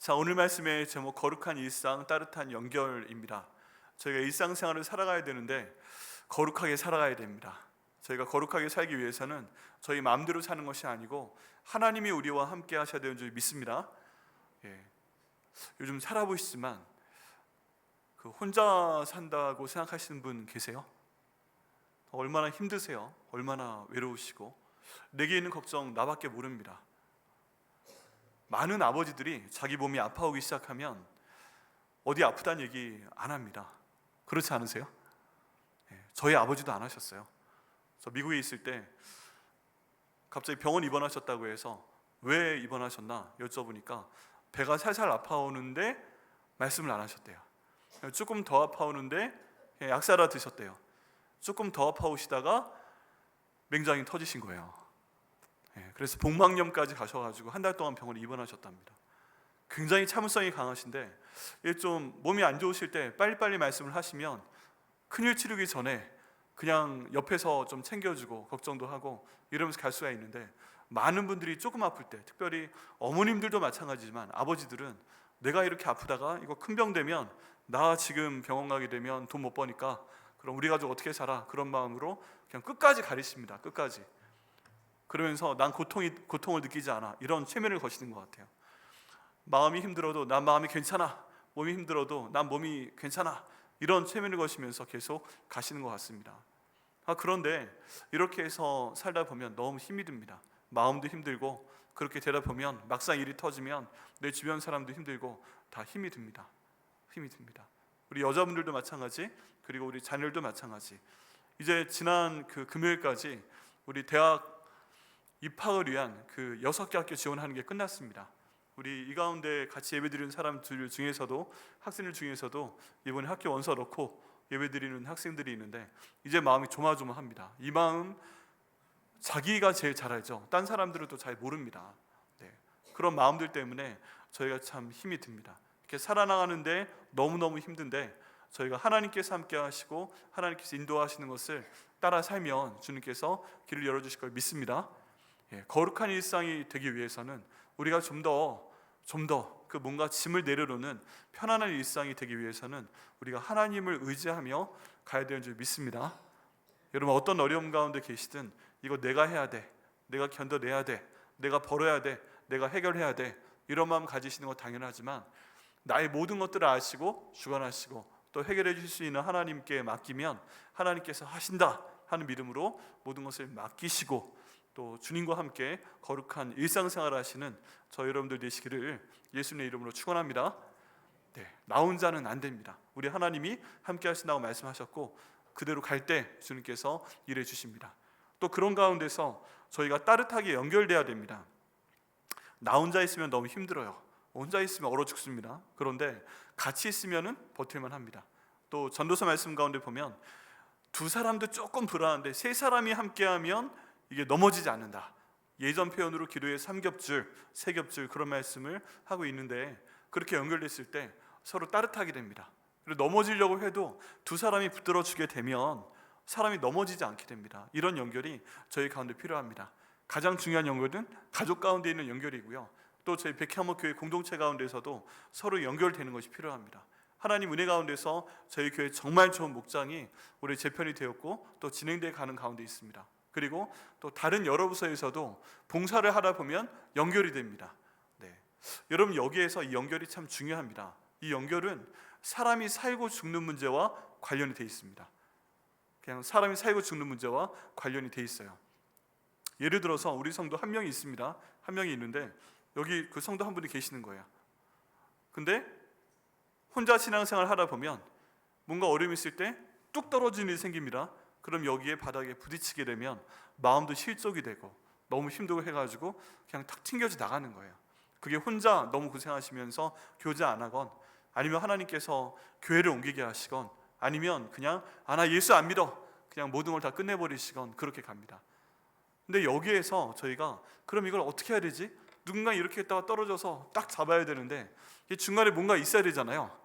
자, 오늘 말씀의 제목 거룩한 일상 따뜻한 연결입니다. 저희가 일상생활을 살아가야 되는데 거룩하게 살아가야 됩니다. 저희가 거룩하게 살기 위해서는 저희 마음대로 사는 것이 아니고 하나님이 우리와 함께 하셔야 되는 줄 믿습니다. 요즘 살아보시지만 혼자 산다고 생각하시는 분 계세요? 얼마나 힘드세요? 얼마나 외로우시고 내게 있는 걱정 나밖에 모릅니다. 많은 아버지들이 자기 몸이 아파오기 시작하면 어디 아프다는 얘기 안 합니다. 그렇지 않으세요? 저희 아버지도 안 하셨어요. 저 미국에 있을 때 갑자기 병원 입원하셨다고 해서 왜 입원하셨나 여쭤보니까 배가 살살 아파오는데 말씀을 안 하셨대요. 조금 더 아파오는데 약 사다 드셨대요. 조금 더 아파오시다가 맹장이 터지신 거예요. 그래서 복막염까지 가셔가지고 한 달 동안 병원에 입원하셨답니다. 굉장히 참을성이 강하신데 좀 몸이 안 좋으실 때 빨리빨리 말씀을 하시면 큰일 치르기 전에 그냥 옆에서 좀 챙겨주고 걱정도 하고 이러면서 갈 수가 있는데, 많은 분들이 조금 아플 때, 특별히 어머님들도 마찬가지지만 아버지들은 내가 이렇게 아프다가 이거 큰 병 되면 나 지금 병원 가게 되면 돈 못 버니까 그럼 우리 가족 어떻게 살아? 그런 마음으로 그냥 끝까지 가리십니다. 끝까지. 그러면서 난 고통을 느끼지 않아, 이런 최면을 거시는 것 같아요. 마음이 힘들어도 난 마음이 괜찮아, 몸이 힘들어도 난 몸이 괜찮아, 이런 최면을 거시면서 계속 가시는 것 같습니다. 그런데 이렇게 해서 살다 보면 너무 힘이 듭니다. 마음도 힘들고 그렇게 되다 보면 막상 일이 터지면 내 주변 사람도 힘들고 다 힘이 듭니다. 힘이 듭니다. 우리 여자분들도 마찬가지, 그리고 우리 자녀들도 마찬가지. 이제 지난 금요일까지 우리 대학 입학을 위한 6개 학교 지원하는 게 끝났습니다. 우리 이 가운데 같이 예배드리는 사람들 중에서도, 학생들 중에서도 이번에 학교 원서 넣고 예배드리는 학생들이 있는데 이제 마음이 조마조마합니다. 이 마음 자기가 제일 잘 알죠. 딴 사람들은 또 잘 모릅니다. 그런 마음들 때문에 저희가 참 힘이 듭니다. 이렇게 살아나가는데 너무너무 힘든데 저희가 하나님께서 함께 하시고 하나님께서 인도하시는 것을 따라 살면 주님께서 길을 열어주실 걸 믿습니다. 거룩한 일상이 되기 위해서는 우리가 좀 더 뭔가 짐을 내려놓는 편안한 일상이 되기 위해서는 우리가 하나님을 의지하며 가야 되는 줄 믿습니다. 여러분, 어떤 어려움 가운데 계시든 이거 내가 해야 돼, 내가 견뎌내야 돼, 내가 벌어야 돼, 내가 해결해야 돼, 이런 마음 가지시는 거 당연하지만 나의 모든 것들을 아시고 주관하시고 또 해결해 주실 수 있는 하나님께 맡기면 하나님께서 하신다 하는 믿음으로 모든 것을 맡기시고 또 주님과 함께 거룩한 일상생활을 하시는 저 여러분들 되시기를 예수님의 이름으로 축원합니다. 나 혼자는 안 됩니다. 우리 하나님이 함께 하신다고 말씀하셨고 그대로 갈 때 주님께서 일해 주십니다. 또 그런 가운데서 저희가 따뜻하게 연결돼야 됩니다. 나 혼자 있으면 너무 힘들어요. 혼자 있으면 얼어 죽습니다. 그런데 같이 있으면 버틸만 합니다. 또 전도서 말씀 가운데 보면 두 사람도 조금 불안한데 세 사람이 함께하면 이게 넘어지지 않는다. 예전 표현으로 기도의 3겹줄, 3겹줄 그런 말씀을 하고 있는데, 그렇게 연결됐을 때 서로 따뜻하게 됩니다. 그리고 넘어지려고 해도 두 사람이 붙들어주게 되면 사람이 넘어지지 않게 됩니다. 이런 연결이 저희 가운데 필요합니다. 가장 중요한 연결은 가족 가운데 있는 연결이고요. 또 저희 백향목교회 공동체 가운데서도 서로 연결되는 것이 필요합니다. 하나님 은혜 가운데서 저희 교회 정말 좋은 목장이 올해 재편이 되었고 또 진행되어 가는 가운데 있습니다. 그리고 또 다른 여러 부서에서도 봉사를 하다 보면 연결이 됩니다. 여러분, 여기에서 이 연결이 참 중요합니다. 이 연결은 사람이 살고 죽는 문제와 관련이 되어 있습니다. 그냥 사람이 살고 죽는 문제와 관련이 되어 있어요. 예를 들어서 우리 성도 한 명이 있습니다. 한 명이 있는데 여기 그 성도 한 분이 계시는 거예요. 근데 혼자 신앙생활 하다 보면 뭔가 어려움이 있을 때 뚝 떨어지는 일이 생깁니다. 그럼 여기에 바닥에 부딪히게 되면 마음도 실족이 되고 너무 힘들고 해가지고 그냥 탁 튕겨져 나가는 거예요. 그게 혼자 너무 고생하시면서 교제 안 하건, 아니면 하나님께서 교회를 옮기게 하시건, 아니면 그냥 나 예수 안 믿어, 그냥 모든 걸 다 끝내버리시건 그렇게 갑니다. 근데 여기에서 저희가 그럼 이걸 어떻게 해야 되지? 누군가 이렇게 했다가 떨어져서 딱 잡아야 되는데 중간에 뭔가 있어야 되잖아요.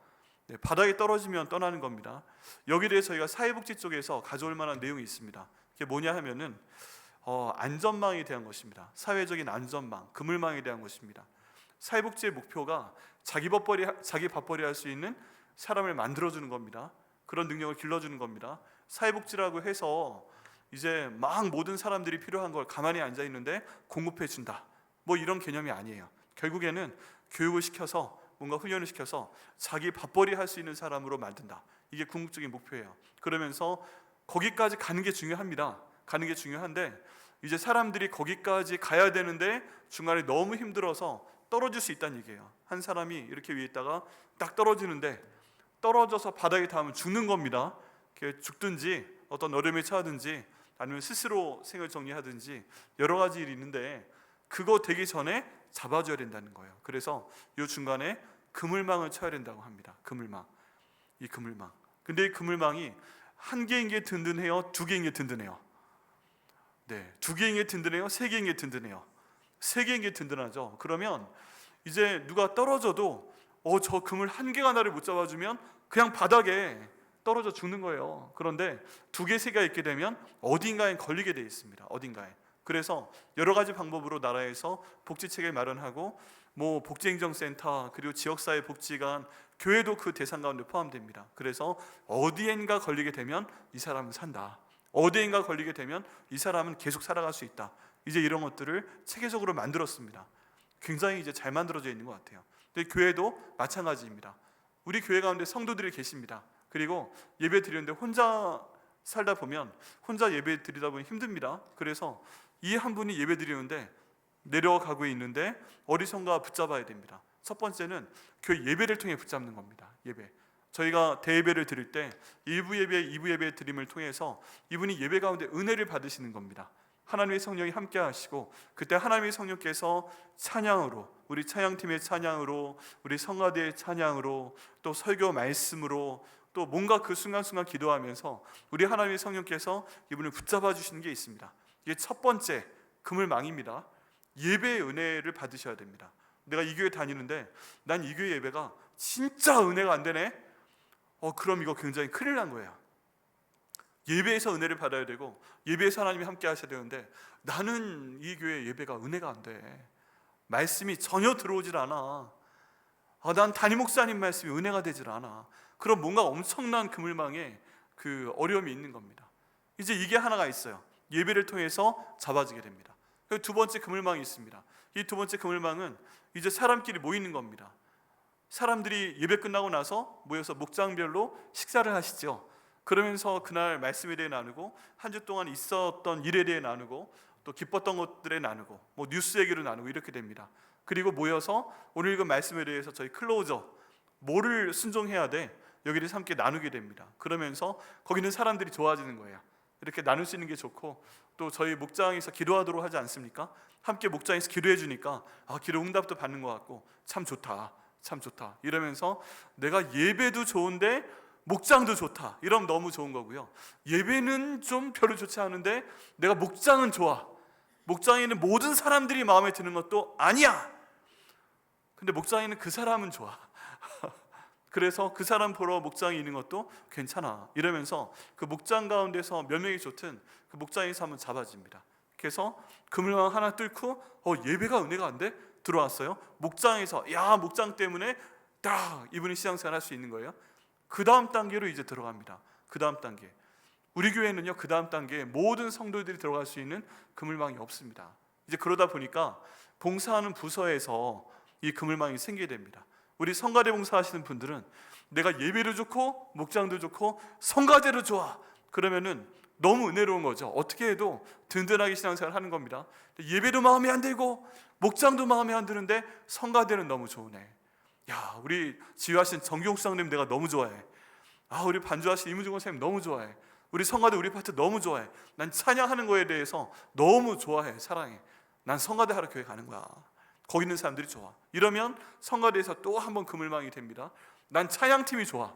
바닥에 떨어지면 떠나는 겁니다. 여기에 대해서 저희가 사회복지 쪽에서 가져올 만한 내용이 있습니다. 그게 뭐냐 하면은 안전망에 대한 것입니다. 사회적인 안전망, 그물망에 대한 것입니다. 사회복지의 목표가 자기 밥벌이 할 수 있는 사람을 만들어주는 겁니다. 그런 능력을 길러주는 겁니다. 사회복지라고 해서 이제 막 모든 사람들이 필요한 걸 가만히 앉아 있는데 공급해 준다, 뭐 이런 개념이 아니에요. 결국에는 교육을 시켜서, 뭔가 훈련을 시켜서 자기 밥벌이 할 수 있는 사람으로 만든다. 이게 궁극적인 목표예요. 그러면서 거기까지 가는 게 중요합니다. 가는 게 중요한데 이제 사람들이 거기까지 가야 되는데 중간에 너무 힘들어서 떨어질 수 있다는 얘기예요. 한 사람이 이렇게 위에 있다가 딱 떨어지는데 떨어져서 바닥에 닿으면 죽는 겁니다. 죽든지 어떤 어려움에 처하든지 아니면 스스로 생을 정리하든지 여러 가지 일이 있는데 그거 되기 전에 잡아줘야 된다는 거예요. 그래서 이 중간에 그물망을 쳐야 된다고 합니다. 그물망. 이 그물망. 근데 이 그물망이 한 개인 게 든든해요? 두 개인 게 든든해요? 네, 두 개인 게 든든해요? 세 개인 게 든든해요? 세 개인 게 든든하죠. 그러면 이제 누가 떨어져도 저 그물 한 개가 나를 못 잡아주면 그냥 바닥에 떨어져 죽는 거예요. 그런데 두 개, 세 개가 있게 되면 어딘가에 걸리게 돼 있습니다. 어딘가에. 그래서 여러 가지 방법으로 나라에서 복지체계 마련하고 뭐 복지행정센터, 그리고 지역사회 복지관, 교회도 그 대상 가운데 포함됩니다. 그래서 어디엔가 걸리게 되면 이 사람은 산다, 어디엔가 걸리게 되면 이 사람은 계속 살아갈 수 있다, 이제 이런 것들을 체계적으로 만들었습니다. 굉장히 이제 잘 만들어져 있는 것 같아요. 근데 교회도 마찬가지입니다. 우리 교회 가운데 성도들이 계십니다. 그리고 예배 드리는데 혼자 살다 보면, 혼자 예배 드리다 보면 힘듭니다. 그래서 이 한 분이 예배 드리는데 내려가고 있는데 어디선가 붙잡아야 됩니다. 첫 번째는 교회 예배를 통해 붙잡는 겁니다. 예배. 저희가 대예배를 드릴 때 1부 예배, 2부 예배 드림을 통해서 이분이 예배 가운데 은혜를 받으시는 겁니다. 하나님의 성령이 함께 하시고 그때 하나님의 성령께서 찬양으로, 우리 찬양팀의 찬양으로, 우리 성가대의 찬양으로, 또 설교 말씀으로, 또 뭔가 그 순간순간 기도하면서 우리 하나님의 성령께서 이분을 붙잡아 주시는 게 있습니다. 이게 첫 번째 그물망입니다. 예배의 은혜를 받으셔야 됩니다. 내가 이 교회 다니는데 난 이 교회 예배가 진짜 은혜가 안 되네? 그럼 이거 굉장히 큰일 난 거예요. 예배에서 은혜를 받아야 되고 예배에서 하나님이 함께 하셔야 되는데 나는 이 교회 예배가 은혜가 안 돼. 말씀이 전혀 들어오질 않아. 난 담임 목사님 말씀이 은혜가 되질 않아. 그럼 뭔가 엄청난 그물망에 그 어려움이 있는 겁니다. 이제 이게 하나가 있어요. 예배를 통해서 잡아지게 됩니다. 그리고 두 번째 그물망이 있습니다. 이 두 번째 그물망은 이제 사람끼리 모이는 겁니다. 사람들이 예배 끝나고 나서 모여서 목장별로 식사를 하시죠. 그러면서 그날 말씀에 대해 나누고 한 주 동안 있었던 일에 대해 나누고 또 기뻤던 것들에 나누고 뭐 뉴스 얘기를 나누고 이렇게 됩니다. 그리고 모여서 오늘 읽은 말씀에 대해서 저희 클로저 뭐를 순종해야 돼? 여기를 함께 나누게 됩니다. 그러면서 거기 있는 사람들이 좋아지는 거예요. 이렇게 나눌 수 있는 게 좋고 또 저희 목장에서 기도하도록 하지 않습니까? 함께 목장에서 기도해 주니까 기도 응답도 받는 것 같고 참 좋다, 참 좋다 이러면서 내가 예배도 좋은데 목장도 좋다 이러면 너무 좋은 거고요. 예배는 좀 별로 좋지 않은데 내가 목장은 좋아. 목장에 있는 모든 사람들이 마음에 드는 것도 아니야. 근데 목장에 있는 그 사람은 좋아. 그래서 그 사람 보러 목장에 있는 것도 괜찮아 이러면서 그 목장 가운데서 몇 명이 좋든 그 목장에서 한번 잡아집니다. 그래서 그물망 하나 뚫고 예배가 은혜가 안 돼? 들어왔어요. 목장에서 목장 때문에 딱 이분이 신앙생활 할 수 있는 거예요. 그 다음 단계로 이제 들어갑니다. 그 다음 단계. 우리 교회는요, 그 다음 단계에 모든 성도들이 들어갈 수 있는 그물망이 없습니다. 이제 그러다 보니까 봉사하는 부서에서 이 그물망이 생기게 됩니다. 우리 성가대 봉사하시는 분들은 내가 예배도 좋고 목장도 좋고 성가대도 좋아. 그러면은 너무 은혜로운 거죠. 어떻게 해도 든든하게 신앙생활 하는 겁니다. 예배도 마음에 안 들고 목장도 마음에 안 드는데 성가대는 너무 좋으네. 우리 지휘하신 정경욱 사장님 내가 너무 좋아해. 우리 반주하신 이문중 권사님 너무 좋아해. 우리 성가대 우리 파트 너무 좋아해. 난 찬양하는 거에 대해서 너무 좋아해. 사랑해. 난 성가대 하러 교회 가는 거야. 거기 있는 사람들이 좋아. 이러면 성가대에서 또 한 번 그물망이 됩니다. 난 찬양팀이 좋아.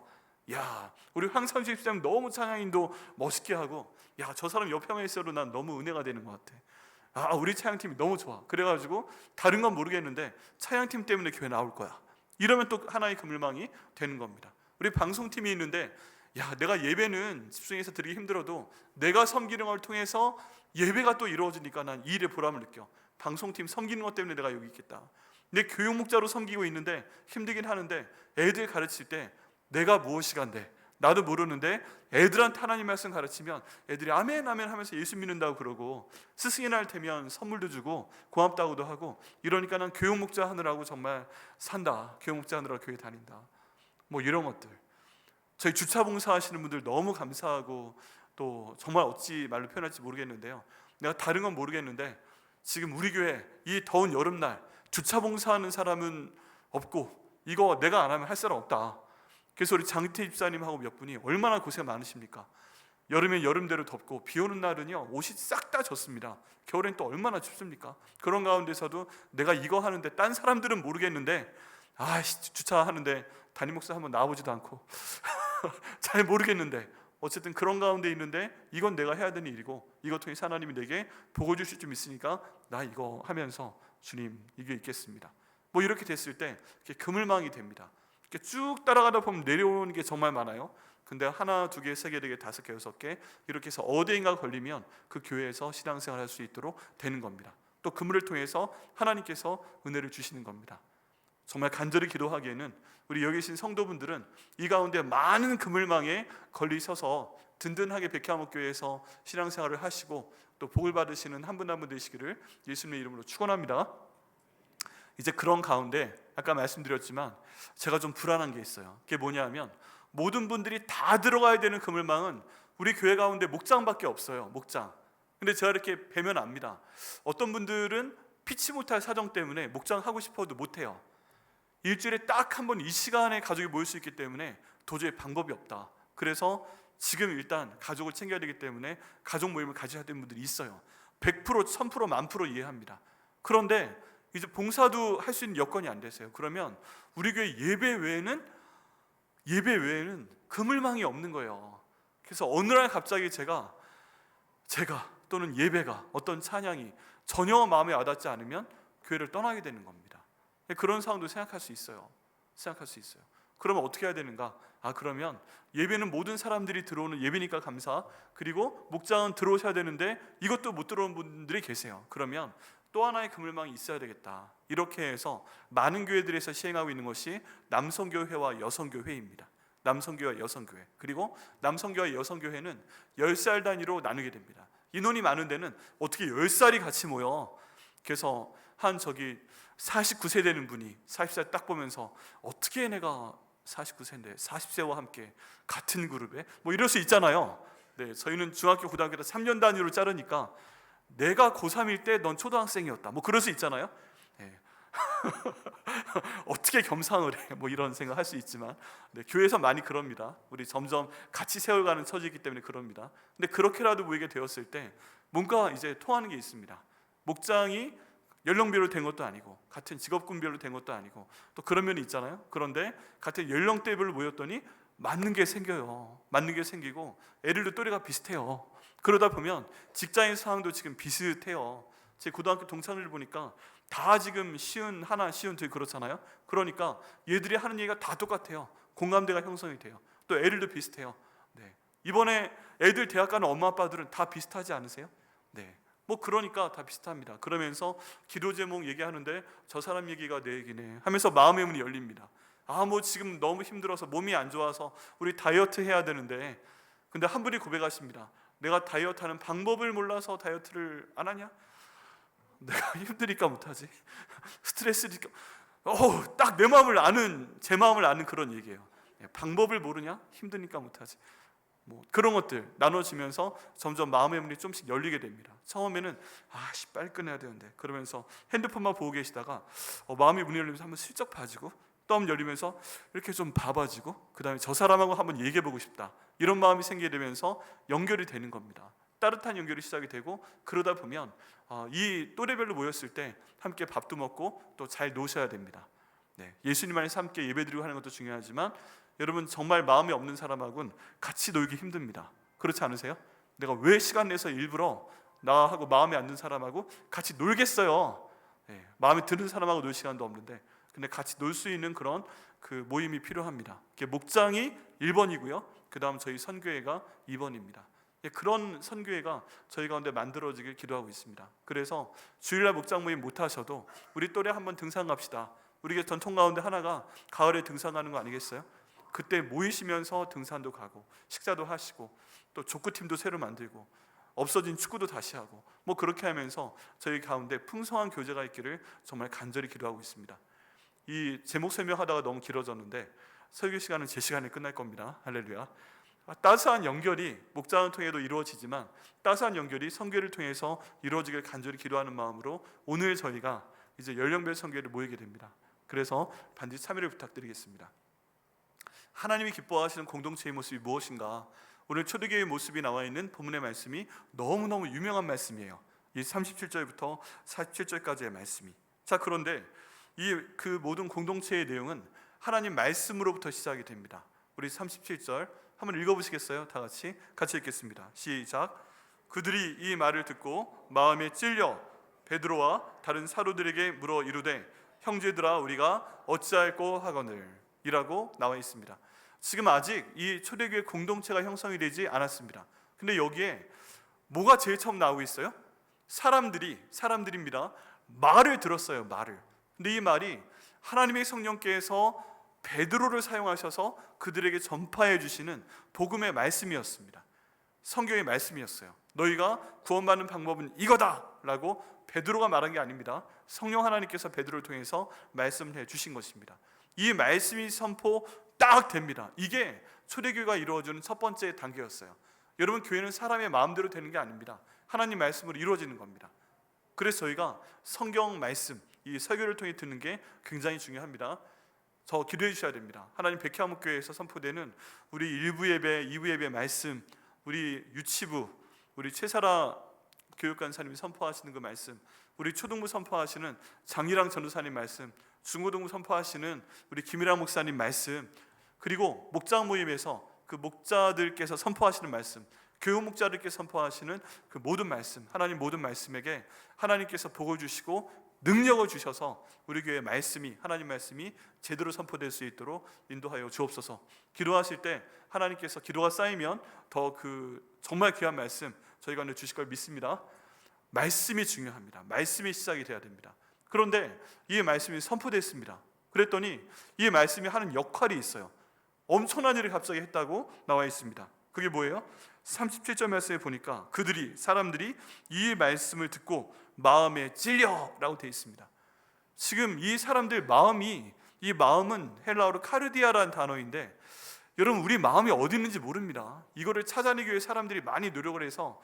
우리 황삼십 집사님 너무 찬양인도 멋있게 하고 저 사람 옆에만 있어도 난 너무 은혜가 되는 것 같아. 우리 찬양팀이 너무 좋아. 그래가지고 다른 건 모르겠는데 찬양팀 때문에 교회 나올 거야. 이러면 또 하나의 그물망이 되는 겁니다. 우리 방송팀이 있는데 내가 예배는 집중해서 드리기 힘들어도 내가 섬기는 걸 통해서 예배가 또 이루어지니까 난 이 일의 보람을 느껴. 방송팀 섬기는 것 때문에 내가 여기 있겠다. 내 교육 목자로 섬기고 있는데 힘들긴 하는데 애들 가르칠 때 내가 무엇이간데 나도 모르는데 애들한테 하나님 말씀 가르치면 애들이 아멘 아멘 하면서 예수 믿는다고 그러고 스승의 날 되면 선물도 주고 고맙다고도 하고 이러니까 난 교육 목자 하느라고 정말 산다. 교육 목자 하느라고 교회 다닌다. 뭐 이런 것들. 저희 주차 봉사 하시는 분들 너무 감사하고 또 정말 어찌 말로 표현할지 모르겠는데요. 내가 다른 건 모르겠는데 지금 우리 교회 이 더운 여름날 주차 봉사하는 사람은 없고 이거 내가 안 하면 할 사람 없다. 그래서 우리 장태 집사님하고 몇 분이 얼마나 고생 많으십니까? 여름엔 여름대로 덥고 비 오는 날은요 옷이 싹 다 젖습니다. 겨울엔 또 얼마나 춥습니까? 그런 가운데서도 내가 이거 하는데 딴 사람들은 모르겠는데 주차하는데 담임 목사 한번 나와보지도 않고 잘 모르겠는데 어쨌든 그런 가운데 있는데 이건 내가 해야 되는 일이고 이것 통해서 하나님이 내게 복을 주실 좀 있으니까 나 이거 하면서 주님 이게 있겠습니다. 뭐 이렇게 됐을 때 그물망이 됩니다. 이렇게 쭉 따라가다 보면 내려오는 게 정말 많아요. 근데 하나, 두 개, 세 개, 네 개, 다섯 개, 여섯 개 이렇게 해서 어디인가 걸리면 그 교회에서 신앙생활을 할 수 있도록 되는 겁니다. 또 그물을 통해서 하나님께서 은혜를 주시는 겁니다. 정말 간절히 기도하기에는 우리 여기 계신 성도분들은 이 가운데 많은 그물망에 걸리셔서 든든하게 백향목교회에서 신앙생활을 하시고 또 복을 받으시는 한 분 한 분 되시기를 예수님의 이름으로 축원합니다. 이제 그런 가운데 아까 말씀드렸지만 제가 좀 불안한 게 있어요. 그게 뭐냐면 모든 분들이 다 들어가야 되는 그물망은 우리 교회 가운데 목장밖에 없어요. 목장. 근데 제가 이렇게 뵈면 압니다. 어떤 분들은 피치 못할 사정 때문에 목장 하고 싶어도 못해요. 일주일에 딱 한 번 이 시간에 가족이 모일 수 있기 때문에 도저히 방법이 없다. 그래서 지금 일단 가족을 챙겨야 되기 때문에 가족 모임을 가져야 되는 분들이 있어요. 100%, 1000%, 10,000% 이해합니다. 그런데 이제 봉사도 할 수 있는 여건이 안 되세요. 그러면 우리 교회 예배 외에는 그물망이 없는 거예요. 그래서 어느 날 갑자기 제가 또는 예배가 어떤 찬양이 전혀 마음에 와닿지 않으면 교회를 떠나게 되는 겁니다. 그런 상황도 생각할 수 있어요. 그러면 어떻게 해야 되는가? 그러면 예배는 모든 사람들이 들어오는 예배니까 감사. 그리고 목장은 들어오셔야 되는데 이것도 못 들어오는 분들이 계세요. 그러면 또 하나의 그물망이 있어야 되겠다. 이렇게 해서 많은 교회들에서 시행하고 있는 것이 남성교회와 여성교회입니다. 남성교회와 여성교회. 그리고 남성교회와 여성교회는 10살 단위로 나누게 됩니다. 인원이 많은 데는 어떻게 10살이 같이 모여? 그래서 49세 되는 분이 40살 딱 보면서 어떻게 내가 49세인데 40세와 함께 같은 그룹에 뭐 이럴 수 있잖아요. 네, 저희는 중학교 고등학교 때 3년 단위로 자르니까 내가 고3일 때 넌 초등학생이었다 뭐 그럴 수 있잖아요. 네. 어떻게 겸상을 해? 뭐 이런 생각 할 수 있지만 교회에서 많이 그럽니다. 우리 점점 같이 세워가는 처지이기 때문에 그럽니다. 근데 그렇게라도 모이게 되었을 때 뭔가 이제 통하는 게 있습니다. 목장이 연령별로 된 것도 아니고 같은 직업군별로 된 것도 아니고 또 그런 면이 있잖아요. 그런데 같은 연령대별로 모였더니 맞는 게 생겨요. 맞는 게 생기고 애들도 또래가 비슷해요. 그러다 보면 직장인 상황도 지금 비슷해요. 제 고등학교 동창들 보니까 다 지금 시은 하나, 시은 둘 그렇잖아요. 그러니까 얘들이 하는 얘기가 다 똑같아요. 공감대가 형성이 돼요. 또 애들도 비슷해요. 네. 이번에 애들 대학 가는 엄마 아빠들은 다 비슷하지 않으세요? 네. 뭐 그러니까 다 비슷합니다. 그러면서 기도 제목 얘기하는데 저 사람 얘기가 내 얘기네 하면서 마음의 문이 열립니다. 뭐 지금 너무 힘들어서 몸이 안 좋아서 우리 다이어트 해야 되는데 근데 한 분이 고백하십니다. 내가 다이어트 하는 방법을 몰라서 다이어트를 안 하냐? 내가 힘드니까 못하지. 스트레스니까. 딱 내 마음을 아는, 제 마음을 아는 그런 얘기예요. 방법을 모르냐? 힘드니까 못하지. 뭐 그런 것들 나눠지면서 점점 마음의 문이 좀씩 열리게 됩니다. 처음에는 빨리 끝내야 되는데 그러면서 핸드폰만 보고 계시다가 마음의 문이 열리면서 한번 슬쩍 봐지고 또 한번 열리면서 이렇게 좀 봐봐지고 그 다음에 저 사람하고 한번 얘기해보고 싶다 이런 마음이 생기게 되면서 연결이 되는 겁니다. 따뜻한 연결이 시작이 되고 그러다 보면 이 또래별로 모였을 때 함께 밥도 먹고 또 잘 노셔야 됩니다. 네, 예수님 안에서 함께 예배드리고 하는 것도 중요하지만 여러분 정말 마음이 없는 사람하고는 같이 놀기 힘듭니다. 그렇지 않으세요? 내가 왜 시간 내서 일부러 나하고 마음에 안 드는 사람하고 같이 놀겠어요. 네, 마음에 드는 사람하고 놀 시간도 없는데 근데 같이 놀 수 있는 그런 그 모임이 필요합니다. 목장이 1번이고요. 그 다음 저희 선교회가 2번입니다. 그런 선교회가 저희 가운데 만들어지길 기도하고 있습니다. 그래서 주일날 목장 모임 못 하셔도 우리 또래 한번 등산 갑시다. 우리가 전통 가운데 하나가 가을에 등산 가는 거 아니겠어요? 그때 모이시면서 등산도 가고 식사도 하시고 또 족구팀도 새로 만들고 없어진 축구도 다시 하고 뭐 그렇게 하면서 저희 가운데 풍성한 교제가 있기를 정말 간절히 기도하고 있습니다. 이 제목 설명하다가 너무 길어졌는데 설교 시간은 제 시간에 끝날 겁니다. 할렐루야. 따스한 연결이 목장을 통해도 이루어지지만 따스한 연결이 선교를 통해서 이루어지길 간절히 기도하는 마음으로 오늘 저희가 이제 연령별 선교를 모이게 됩니다. 그래서 반드시 참여를 부탁드리겠습니다. 하나님이 기뻐하시는 공동체의 모습이 무엇인가? 오늘 초대교회의 모습이 나와 있는 본문의 말씀이 너무너무 유명한 말씀이에요. 이 37절부터 47절까지의 말씀이. 자, 그런데 그 모든 공동체의 내용은 하나님 말씀으로부터 시작이 됩니다. 우리 37절 한번 읽어보시겠어요? 다 같이 읽겠습니다. 시작. 그들이 이 말을 듣고 마음에 찔려 베드로와 다른 사도들에게 물어 이르되 형제들아 우리가 어찌할꼬 하거늘 이라고 나와 있습니다. 지금 아직 이 초대교회 공동체가 형성이 되지 않았습니다. 근데 여기에 뭐가 제일 처음 나오고 있어요? 사람들입니다. 말을 들었어요. 말을. 근데 이 말이 하나님의 성령께서 베드로를 사용하셔서 그들에게 전파해 주시는 복음의 말씀이었습니다. 성경의 말씀이었어요. 너희가 구원받는 방법은 이거다 라고 베드로가 말한 게 아닙니다. 성령 하나님께서 베드로를 통해서 말씀해 주신 것입니다. 이 말씀이 선포 딱 됩니다. 이게 초대교회가 이루어지는 첫 번째 단계였어요. 여러분, 교회는 사람의 마음대로 되는 게 아닙니다. 하나님 말씀으로 이루어지는 겁니다. 그래서 저희가 성경 말씀, 이 설교를 통해 듣는 게 굉장히 중요합니다. 저 기도해 주셔야 됩니다. 하나님 백향목교회에서 선포되는 우리 1부 예배, 2부 예배 말씀, 우리 유치부, 우리 최사라 교육간사님이 선포하시는 그 말씀, 우리 초등부 선포하시는 장희랑 전도사님 말씀, 중고등부 선포하시는 우리 김일환 목사님 말씀, 그리고 목장 모임에서 그 목자들께서 선포하시는 말씀, 교육 목자들께서 선포하시는 그 모든 말씀, 하나님 모든 말씀에게 하나님께서 복을 주시고 능력을 주셔서 우리 교회의 말씀이, 하나님 말씀이 제대로 선포될 수 있도록 인도하여 주옵소서. 기도하실 때 하나님께서 기도가 쌓이면 더 정말 귀한 말씀 저희가 오늘 주실 걸 믿습니다. 말씀이 중요합니다. 말씀이 시작이 돼야 됩니다. 그런데 이 말씀이 선포됐습니다. 그랬더니 이 말씀이 하는 역할이 있어요. 엄청난 일을 갑자기 했다고 나와 있습니다. 그게 뭐예요? 37절 말씀에 보니까 사람들이 이 말씀을 듣고 마음에 찔려 라고 되어 있습니다. 지금 이 사람들 이 마음은 헬라어로 카르디아라는 단어인데 여러분, 우리 마음이 어디 있는지 모릅니다. 이거를 찾아내기 위해 사람들이 많이 노력을 해서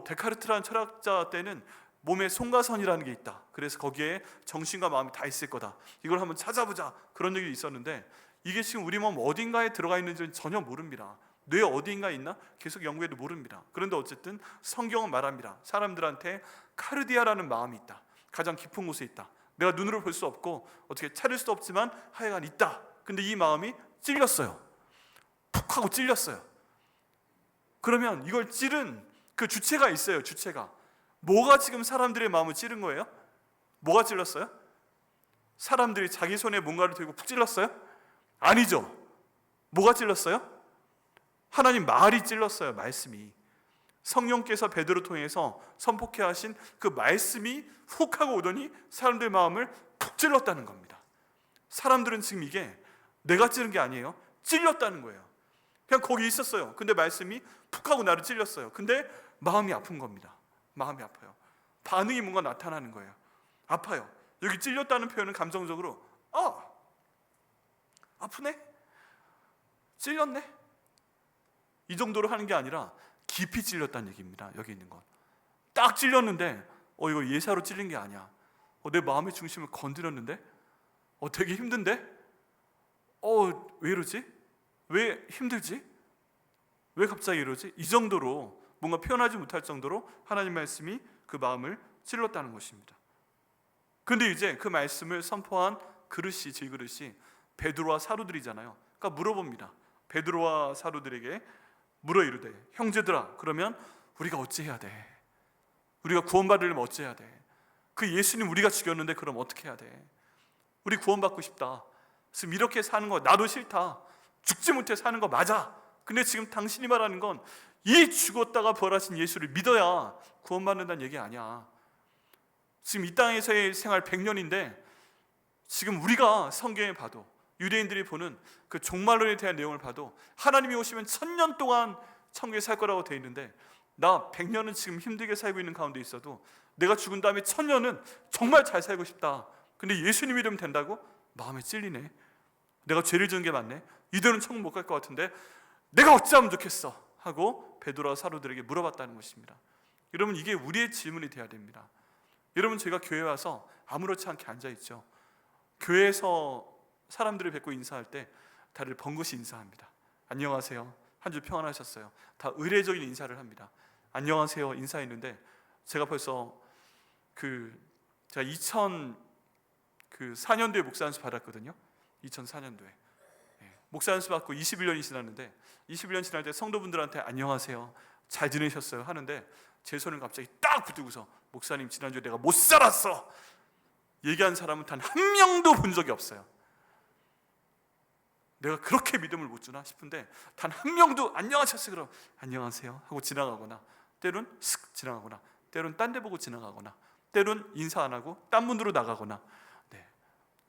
데카르트라는 철학자 때는 몸에 송가선이라는 게 있다. 그래서 거기에 정신과 마음이 다 있을 거다. 이걸 한번 찾아보자. 그런 얘기 있었는데 이게 지금 우리 몸 어딘가에 들어가 있는지는 전혀 모릅니다. 뇌 어디인가에 있나? 계속 연구해도 모릅니다. 그런데 어쨌든 성경은 말합니다. 사람들한테 카르디아라는 마음이 있다. 가장 깊은 곳에 있다. 내가 눈으로 볼 수 없고 어떻게 찾을 수도 없지만 하여간 있다. 근데 이 마음이 찔렸어요. 푹 하고 찔렸어요. 그러면 이걸 찌른 그 주체가 있어요. 주체가. 뭐가 지금 사람들의 마음을 찌른 거예요? 뭐가 찔렀어요? 사람들이 자기 손에 뭔가를 들고 푹 찔렀어요? 아니죠. 뭐가 찔렀어요? 하나님 말이 찔렀어요. 말씀이. 성령께서 베드로 통해서 선포케 하신 그 말씀이 훅 하고 오더니 사람들 마음을 푹 찔렀다는 겁니다. 사람들은 지금 이게 내가 찌른 게 아니에요. 찔렸다는 거예요. 그냥 거기 있었어요. 근데 말씀이 푹 하고 나를 찔렸어요. 근데 마음이 아픈 겁니다. 마음이 아파요. 반응이 뭔가 나타나는 거예요. 아파요. 여기 찔렸다는 표현은 감정적으로 아프네? 찔렸네? 이 정도로 하는 게 아니라 깊이 찔렸다는 얘기입니다. 여기 있는 건 딱 찔렸는데 이거 예사로 찔린 게 아니야. 내 마음의 중심을 건드렸는데 되게 힘든데 왜 이러지? 왜 힘들지? 왜 갑자기 이러지? 이 정도로 뭔가 표현하지 못할 정도로 하나님 말씀이 그 마음을 찔렀다는 것입니다. 근데 이제 그 말씀을 선포한 질그릇이 베드로와 사도들이잖아요. 그러니까 물어봅니다. 베드로와 사도들에게 물어 이르되 형제들아, 그러면 우리가 어찌해야 돼? 우리가 구원받으려면 어찌해야 돼? 그 예수님 우리가 죽였는데 그럼 어떻게 해야 돼? 우리 구원받고 싶다. 지금 이렇게 사는 거 나도 싫다. 죽지 못해 사는 거 맞아. 근데 지금 당신이 말하는 건 이 죽었다가 부활하신 예수를 믿어야 구원받는다는 얘기 아니야. 지금 이 땅에서의 생활 100년인데 지금 우리가 성경에 봐도, 유대인들이 보는 그 종말론에 대한 내용을 봐도 하나님이 오시면 1000년 동안 천국에 살 거라고 되어 있는데, 나 100년은 지금 힘들게 살고 있는 가운데 있어도 내가 죽은 다음에 1000년은 정말 잘 살고 싶다. 근데 예수님 믿으면 된다고? 마음에 찔리네. 내가 죄를 지은 게 맞네. 이대로는 천국 못 갈 것 같은데 내가 어찌하면 좋겠어 하고 베드로와 사도들에게 물어봤다는 것입니다. 여러분, 이게 우리의 질문이 되어야 됩니다. 여러분, 제가 교회 와서 아무렇지 않게 앉아있죠. 교회에서 사람들을 뵙고 인사할 때 다들 번긋이 인사합니다. 안녕하세요, 한 주 평안하셨어요. 다 의례적인 인사를 합니다. 안녕하세요 인사했는데, 제가 벌써 제가 2004년도에 목사 안수 받았거든요. 2004년도에 목사 안수 받고 21년이 지났는데, 21년 지날 때 성도분들한테 안녕하세요, 잘 지내셨어요 하는데 제 손을 갑자기 딱 붙들고서, 목사님 지난주에 내가 못 살았어 얘기한 사람은 단 한 명도 본 적이 없어요. 내가 그렇게 믿음을 못 주나 싶은데 단 한 명도 안녕하셨어요 그럼 안녕하세요 하고 지나가거나, 때론 슥 지나가거나, 때론 딴 데 보고 지나가거나, 때론 인사 안 하고 딴 문으로 나가거나,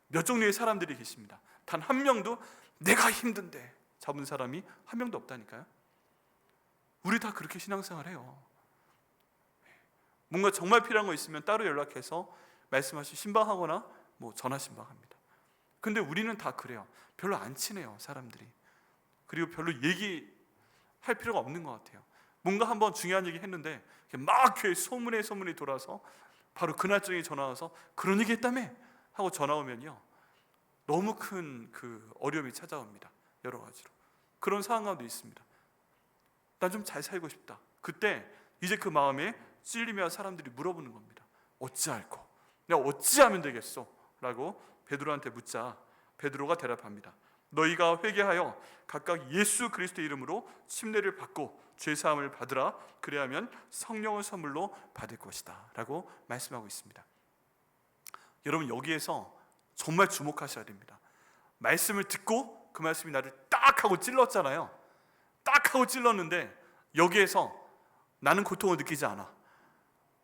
몇 종류의 사람들이 계십니다. 단 한 명도 내가 힘든데 잡은 사람이 한 명도 없다니까요. 우리 다 그렇게 신앙생활 해요. 뭔가 정말 필요한 거 있으면 따로 연락해서 말씀하시 신방하거나 전화 신방합니다. 근데 우리는 다 그래요. 별로 안 친해요, 사람들이. 그리고 별로 얘기할 필요가 없는 것 같아요. 뭔가 한번 중요한 얘기 했는데 막 교회 소문이 돌아서 바로 그날 저녁에 전화 와서 그런 얘기 했다며 하고 전화 오면요, 너무 큰 어려움이 찾아옵니다. 여러 가지로. 그런 상황 가운데 있습니다. 난 좀 잘 살고 싶다. 그때 이제 그 마음에 찔리며 사람들이 물어보는 겁니다. 어찌할꼬? 내가 어찌하면 되겠소? 라고 베드로한테 묻자 베드로가 대답합니다. 너희가 회개하여 각각 예수 그리스도의 이름으로 침례를 받고 죄사함을 받으라. 그래야면 성령을 선물로 받을 것이다 라고 말씀하고 있습니다. 여러분, 여기에서 정말 주목하셔야 됩니다. 말씀을 듣고 그 말씀이 나를 딱 하고 찔렀잖아요. 딱 하고 찔렀는데 여기에서 나는 고통을 느끼지 않아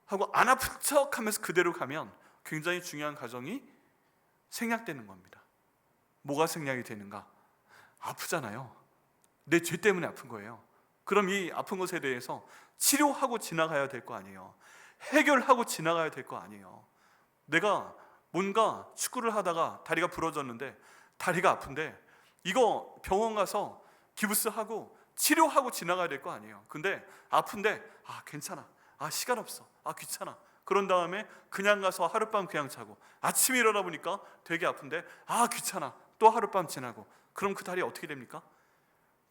하고 안 아픈 척 하면서 그대로 가면 굉장히 중요한 과정이 생략되는 겁니다. 뭐가 생략이 되는가? 아프잖아요. 내 죄 때문에 아픈 거예요. 그럼 이 아픈 것에 대해서 치료하고 지나가야 될 거 아니에요. 해결하고 지나가야 될 거 아니에요. 내가 뭔가 축구를 하다가 다리가 부러졌는데, 다리가 아픈데 이거 병원 가서 기부스하고 치료하고 지나가야 될 거 아니에요. 근데 아픈데 괜찮아, 시간 없어, 귀찮아. 그런 다음에 그냥 가서 하룻밤 그냥 자고 아침에 일어나 보니까 되게 아픈데 귀찮아, 또 하룻밤 지나고. 그럼 그 다리 어떻게 됩니까?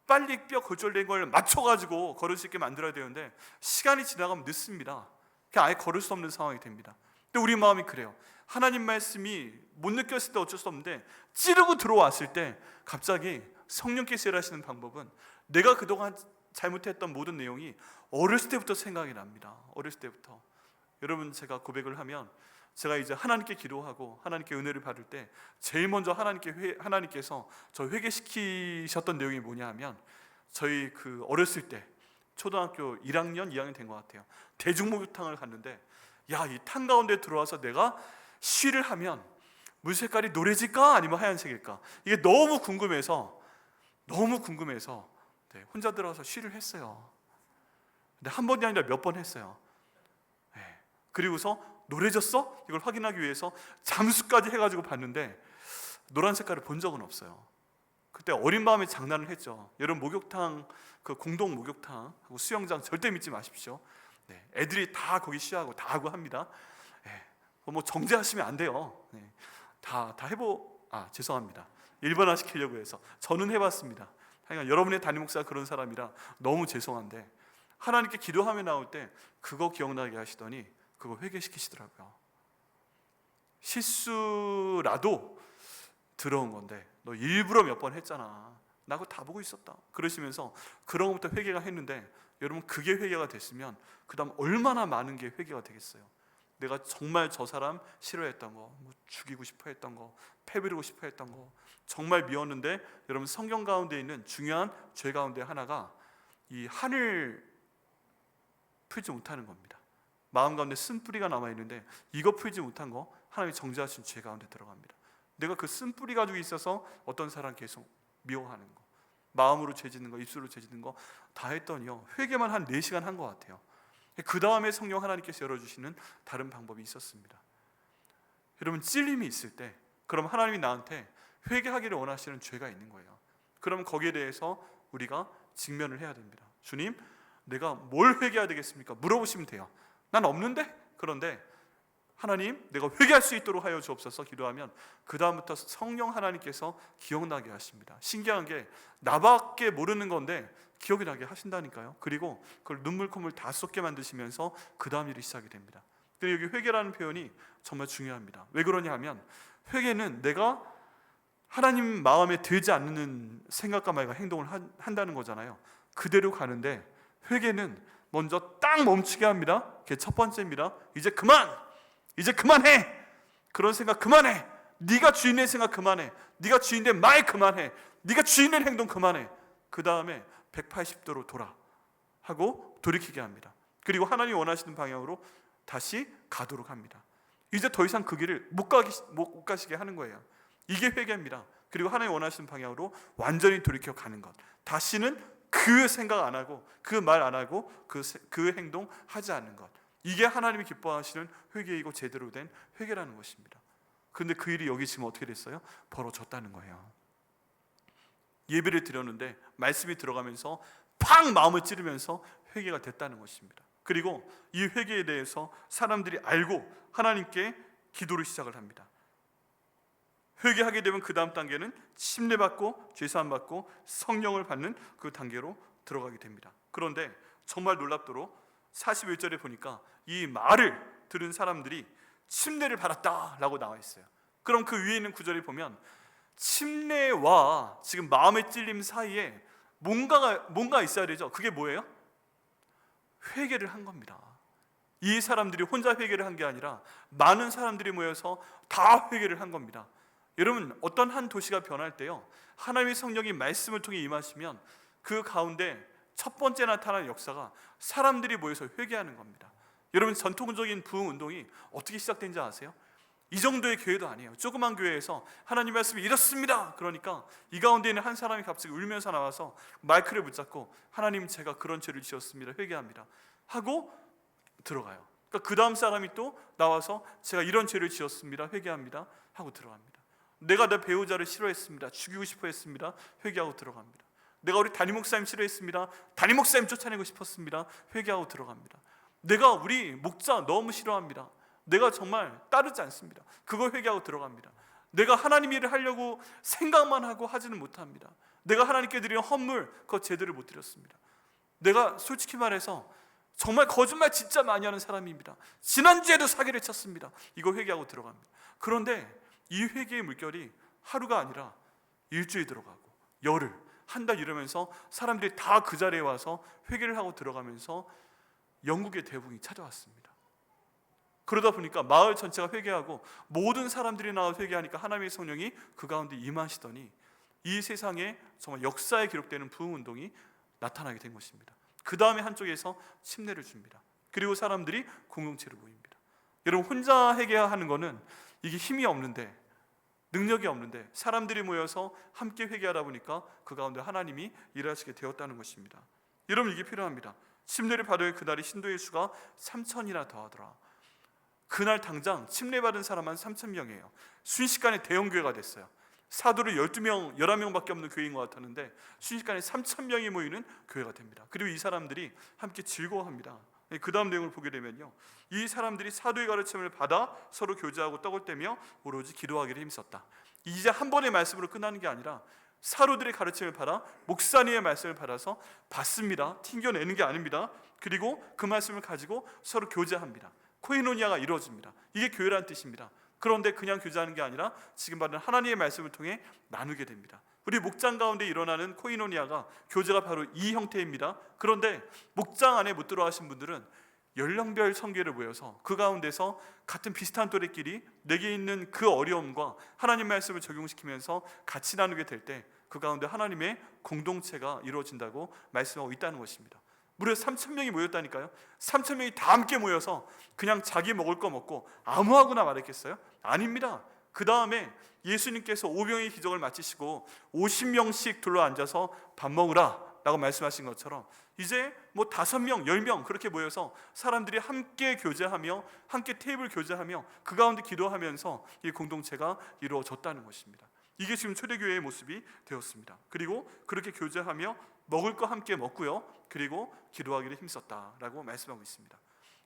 빨리 뼈 골절된 걸 맞춰가지고 걸을 수 있게 만들어야 되는데 시간이 지나가면 늦습니다. 그냥 아예 걸을 수 없는 상황이 됩니다. 근데 우리 마음이 그래요. 하나님 말씀이 못 느꼈을 때 어쩔 수 없는데 찌르고 들어왔을 때 갑자기 성령께서 일하시는 방법은, 내가 그동안 잘못했던 모든 내용이 어렸을 때부터 생각이 납니다. 어렸을 때부터. 여러분, 제가 고백을 하면, 제가 이제 하나님께 기도하고 하나님께 은혜를 받을 때 제일 먼저 하나님께서 저 회개시키셨던 내용이 뭐냐 하면, 저희 어렸을 때 초등학교 1학년, 2학년 된 것 같아요. 대중목욕탕을 갔는데, 이 탕 가운데 들어와서 내가 쉬를 하면 물 색깔이 노래질까 아니면 하얀색일까, 이게 너무 궁금해서 혼자 들어와서 쉬를 했어요. 근데 한 번이 아니라 몇 번 했어요. 그리고서 노래졌어? 이걸 확인하기 위해서 잠수까지 해가지고 봤는데 노란 색깔을 본 적은 없어요. 그때 어린 마음에 장난을 했죠. 여러분, 목욕탕, 공동 목욕탕하고 수영장 절대 믿지 마십시오. 애들이 다 거기 쉬하고 다 하고 합니다. 정죄하시면 안 돼요. 다 죄송합니다. 일반화 시키려고 해서. 저는 해봤습니다. 하여간 여러분의 담임 목사가 그런 사람이라 너무 죄송한데, 하나님께 기도하며 나올 때 그거 기억나게 하시더니 그거 회개시키시더라고요. 실수라도 들어온 건데 너 일부러 몇 번 했잖아, 나 그거 다 보고 있었다 그러시면서 그런 것부터 회개가 했는데, 여러분, 그게 회개가 됐으면 그 다음 얼마나 많은 게 회개가 되겠어요. 내가 정말 저 사람 싫어했던 거, 죽이고 싶어 했던 거, 패버리고 싶어 했던 거 정말 미웠는데, 여러분, 성경 가운데 있는 중요한 죄 가운데 하나가 이 하늘 풀지 못하는 겁니다. 마음 가운데 쓴뿌리가 남아있는데 이거 풀지 못한 거 하나님이 정죄하신 죄 가운데 들어갑니다. 내가 그 쓴뿌리 가지고 있어서 어떤 사람 계속 미워하는 거, 마음으로 죄짓는 거, 입술로 죄짓는 거 다 했더니요, 회개만 한 4시간 한 것 같아요. 그 다음에 성령 하나님께서 열어주시는 다른 방법이 있었습니다. 여러분, 찔림이 있을 때 그럼 하나님이 나한테 회개하기를 원하시는 죄가 있는 거예요. 그럼 거기에 대해서 우리가 직면을 해야 됩니다. 주님, 내가 뭘 회개해야 되겠습니까? 물어보시면 돼요. 난 없는데? 그런데 하나님, 내가 회개할 수 있도록 하여 주옵소서 기도하면 그 다음부터 성령 하나님께서 기억나게 하십니다. 신기한 게 나밖에 모르는 건데 기억이 나게 하신다니까요. 그리고 그걸 눈물 콧물 다 쏟게 만드시면서 그 다음 일이 시작이 됩니다. 근데 여기 회개라는 표현이 정말 중요합니다. 왜 그러냐 하면 회개는 내가 하나님 마음에 들지 않는 생각과 말과 행동을 한다는 거잖아요. 그대로 가는데 회개는 먼저 딱 멈추게 합니다. 그게 첫 번째입니다. 이제 그만해. 그런 생각 그만해. 네가 주인의 생각 그만해. 네가 주인의 말 그만해. 네가 주인의 행동 그만해. 그 다음에 180도로 돌아 하고 돌이키게 합니다. 그리고 하나님이 원하시는 방향으로 다시 가도록 합니다. 이제 더 이상 그 길을 못 가시게 하는 거예요. 이게 회개입니다. 그리고 하나님이 원하시는 방향으로 완전히 돌이켜 가는 것. 다시는 그 생각 안 하고 그 말 안 하고 그 행동 하지 않는 것. 이게 하나님이 기뻐하시는 회개이고 제대로 된 회개라는 것입니다. 그런데 그 일이 여기 지금 어떻게 됐어요? 벌어졌다는 거예요. 예배를 드렸는데 말씀이 들어가면서 팍 마음을 찌르면서 회개가 됐다는 것입니다. 그리고 이 회개에 대해서 사람들이 알고 하나님께 기도를 시작을 합니다. 회개하게 되면 그 다음 단계는 침례받고 죄사함 받고 성령을 받는 그 단계로 들어가게 됩니다. 그런데 정말 놀랍도록 41절에 보니까 이 말을 들은 사람들이 침례를 받았다라고 나와 있어요. 그럼 그 위에 있는 구절에 보면 침례와 지금 마음의 찔림 사이에 뭔가 있어야 되죠. 그게 뭐예요? 회개를 한 겁니다. 이 사람들이 혼자 회개를 한 게 아니라 많은 사람들이 모여서 다 회개를 한 겁니다. 여러분, 어떤 한 도시가 변할 때요, 하나님의 성령이 말씀을 통해 임하시면 그 가운데 첫 번째 나타나는 역사가 사람들이 모여서 회개하는 겁니다. 여러분, 전통적인 부흥 운동이 어떻게 시작된지 아세요? 이 정도의 교회도 아니에요. 조그만 교회에서 하나님 말씀이 이렇습니다. 그러니까 이 가운데 있는 한 사람이 갑자기 울면서 나와서 마이크를 붙잡고 하나님, 제가 그런 죄를 지었습니다. 회개합니다 하고 들어가요. 그러니까 그 다음 사람이 또 나와서 제가 이런 죄를 지었습니다. 회개합니다 하고 들어갑니다. 내가 내 배우자를 싫어했습니다. 죽이고 싶어 했습니다. 회개하고 들어갑니다. 내가 우리 담임 목사님 싫어했습니다. 담임 목사님 쫓아내고 싶었습니다. 회개하고 들어갑니다. 내가 우리 목자 너무 싫어합니다. 내가 정말 따르지 않습니다. 그거 회개하고 들어갑니다. 내가 하나님 일을 하려고 생각만 하고 하지는 못합니다. 내가 하나님께 드리는 헌물 그거 제대로 못 드렸습니다. 내가 솔직히 말해서 정말 거짓말 진짜 많이 하는 사람입니다. 지난주에도 사기를 쳤습니다. 이거 회개하고 들어갑니다. 그런데 이 회개의 물결이 하루가 아니라 일주일 들어가고 열흘, 한 달 이러면서 사람들이 다 그 자리에 와서 회개를 하고 들어가면서 영국의 대붕이 찾아왔습니다. 그러다 보니까 마을 전체가 회개하고 모든 사람들이 나와 회개하니까 하나님의 성령이 그 가운데 임하시더니 이 세상에 정말 역사에 기록되는 부흥운동이 나타나게 된 것입니다. 그 다음에 한쪽에서 침례를 줍니다. 그리고 사람들이 공동체로 모입니다. 여러분, 혼자 회개하는 거는 이게 힘이 없는데, 능력이 없는데 사람들이 모여서 함께 회개하다 보니까 그 가운데 하나님이 일하시게 되었다는 것입니다. 여러분, 이게 필요합니다. 침례를 받을 그날이 신도의 수가 3,000이나 더하더라. 그날 당장 침례받은 사람만 3,000명이에요. 순식간에 대형교회가 됐어요. 사도를 12명, 11명밖에 없는 교회인 것 같았는데 순식간에 3,000명이 모이는 교회가 됩니다. 그리고 이 사람들이 함께 즐거워합니다. 그 다음 내용을 보게 되면요, 이 사람들이 사도의 가르침을 받아 서로 교제하고 떡을 떼며 오로지 기도하기를 힘썼다. 이제 한 번의 말씀으로 끝나는 게 아니라 사도들의 가르침을 받아 목사님의 말씀을 받아서 받습니다. 튕겨내는 게 아닙니다. 그리고 그 말씀을 가지고 서로 교제합니다. 코이노니아가 이루어집니다. 이게 교회라는 뜻입니다. 그런데 그냥 교제하는 게 아니라 지금 받은 하나님의 말씀을 통해 나누게 됩니다. 우리 목장 가운데 일어나는 코이노니아가 교제가 바로 이 형태입니다. 그런데 목장 안에 못 들어가신 분들은 연령별 성교를 모여서 그 가운데서 같은 비슷한 또래끼리 내게 있는 그 어려움과 하나님 말씀을 적용시키면서 같이 나누게 될 때 그 가운데 하나님의 공동체가 이루어진다고 말씀하고 있다는 것입니다. 무려 3,000명이 모였다니까요. 3,000명이 다 함께 모여서 그냥 자기 먹을 거 먹고 아무하고나 말했겠어요? 아닙니다. 그 다음에 예수님께서 오병의 기적을 마치시고 50명씩 둘러앉아서 밥 먹으라 라고 말씀하신 것처럼 이제 뭐 5명, 10명 그렇게 모여서 사람들이 함께 교제하며 함께 테이블 교제하며 그 가운데 기도하면서 이 공동체가 이루어졌다는 것입니다. 이게 지금 초대교회의 모습이 되었습니다. 그리고 그렇게 교제하며 먹을 거 함께 먹고요, 그리고 기도하기를 힘썼다라고 말씀하고 있습니다.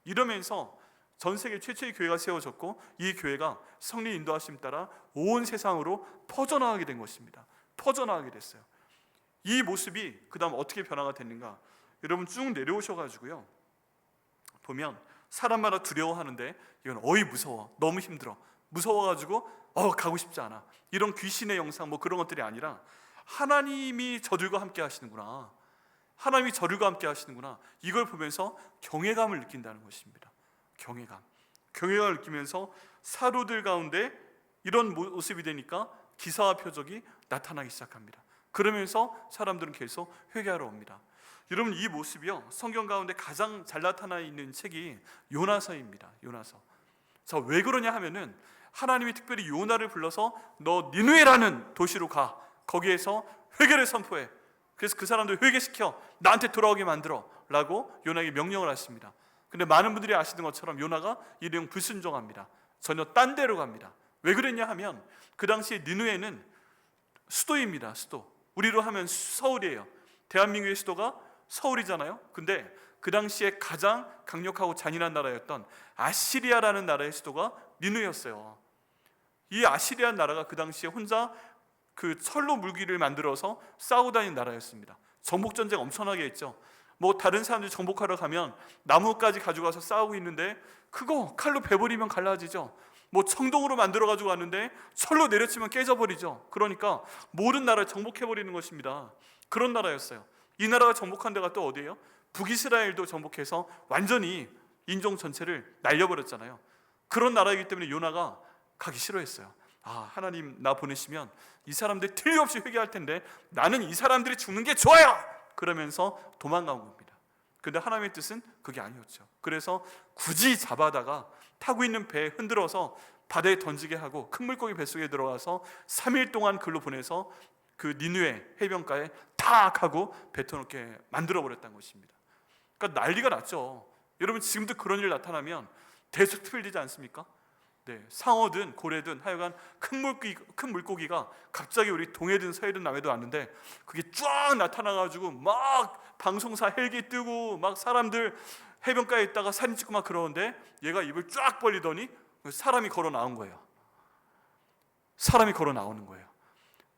이러면서 전 세계 최초의 교회가 세워졌고 이 교회가 성령 인도하심 따라 온 세상으로 퍼져나가게 된 것입니다. 퍼져나가게 됐어요. 이 모습이 그 다음 어떻게 변화가 됐는가? 여러분 쭉 내려오셔가지고요 보면 사람마다 두려워하는데 이건 어이 무서워, 너무 힘들어, 무서워가지고 가고 싶지 않아, 이런 귀신의 영상 뭐 그런 것들이 아니라 하나님이 저들과 함께 하시는구나, 하나님이 저들과 함께 하시는구나, 이걸 보면서 경외감을 느낀다는 것입니다. 경외감을 느끼면서 사도들 가운데 이런 모습이 되니까 기사와 표적이 나타나기 시작합니다. 그러면서 사람들은 계속 회개하러 옵니다. 여러분 이 모습이요 성경 가운데 가장 잘 나타나 있는 책이 요나서입니다. 요나서. 자, 왜 그러냐 하면은 하나님이 특별히 요나를 불러서 너 니느웨라는 도시로 가, 거기에서 회개를 선포해, 그래서 그 사람들 회개시켜 나한테 돌아오게 만들어 라고 요나에게 명령을 하십니다. 근데 많은 분들이 아시는 것처럼 요나가 이 내용 불순종합니다. 전혀 딴 데로 갑니다. 왜 그랬냐 하면 그 당시에 니느웨는 수도입니다. 수도. 우리로 하면 서울이에요. 대한민국의 수도가 서울이잖아요. 근데 그 당시에 가장 강력하고 잔인한 나라였던 아시리아라는 나라의 수도가 니느웨였어요. 이 아시리아 나라가 그 당시에 혼자 그 철로 물기를 만들어서 싸우고 다니는 나라였습니다. 정복전쟁 엄청나게 했죠. 뭐 다른 사람들이 정복하러 가면 나무까지 가져가서 싸우고 있는데 그거 칼로 베버리면 갈라지죠. 뭐 청동으로 만들어 가지고 왔는데 철로 내려치면 깨져버리죠. 그러니까 모든 나라를 정복해버리는 것입니다. 그런 나라였어요. 이 나라가 정복한 데가 또 어디예요? 북이스라엘도 정복해서 완전히 인종 전체를 날려버렸잖아요. 그런 나라이기 때문에 요나가 가기 싫어했어요. 하나님 나 보내시면 이 사람들 틀림없이 회개할 텐데 나는 이 사람들이 죽는 게 좋아요! 그러면서 도망간 겁니다. 근데 하나님의 뜻은 그게 아니었죠. 그래서 굳이 잡아다가 타고 있는 배에 흔들어서 바다에 던지게 하고 큰 물고기 뱃속에 들어가서 3일 동안 글로 보내서 그 니느웨 해변가에 탁 하고 뱉어놓게 만들어버렸다는 것입니다. 그러니까 난리가 났죠. 여러분 지금도 그런 일 나타나면 대수특필되지 않습니까? 네, 상어든 고래든 하여간 큰 물고기가 갑자기 우리 동해든 서해든 남해든 왔는데 그게 쫙 나타나가지고 막 방송사 헬기 뜨고 막 사람들 해변가에 있다가 사진 찍고 막 그러는데 얘가 입을 쫙 벌리더니 사람이 걸어 나온 거예요. 사람이 걸어 나오는 거예요.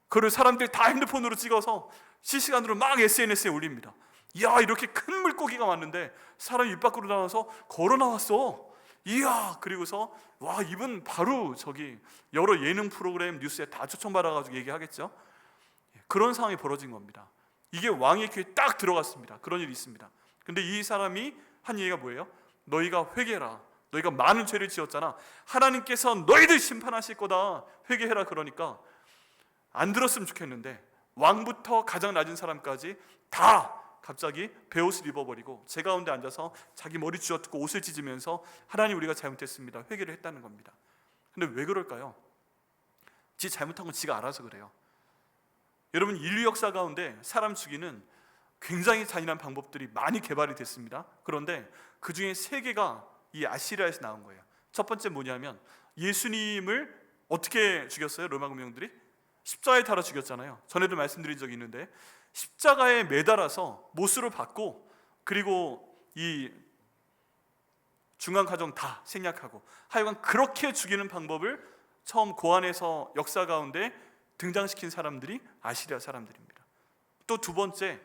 그걸 사람들이 다 핸드폰으로 찍어서 실시간으로 막 SNS에 올립니다. 이야, 이렇게 큰 물고기가 왔는데 사람이 입 밖으로 나와서 걸어 나왔어. 이야, 그리고서 와, 이분 바로 저기 여러 예능 프로그램 뉴스에 다 초청받아가지고 얘기하겠죠. 그런 상황이 벌어진 겁니다. 이게 왕의 귀에 딱 들어갔습니다. 그런 일이 있습니다. 근데 이 사람이 한 얘기가 뭐예요? 너희가 회개해라. 너희가 많은 죄를 지었잖아. 하나님께서 너희들 심판하실 거다. 회개해라. 그러니까 안 들었으면 좋겠는데 왕부터 가장 낮은 사람까지 다 갑자기 베옷을 입어버리고 제 가운데 앉아서 자기 머리 쥐어뜯고 옷을 찢으면서 하나님 우리가 잘못했습니다. 회개를 했다는 겁니다. 근데 왜 그럴까요? 지 잘못한 건 지가 알아서 그래요. 여러분 인류 역사 가운데 사람 죽이는 굉장히 잔인한 방법들이 많이 개발이 됐습니다. 그런데 그 중에 3개가 이 아시리아에서 나온 거예요. 첫 번째 뭐냐면 예수님을 어떻게 죽였어요? 로마 군병들이 십자가에 달아 죽였잖아요. 전에도 말씀드린 적이 있는데 십자가에 매달아서 못으로 받고 그리고 이 중간과정 다 생략하고 하여간 그렇게 죽이는 방법을 처음 고안해서 역사 가운데 등장시킨 사람들이 아시리아 사람들입니다. 또 두 번째,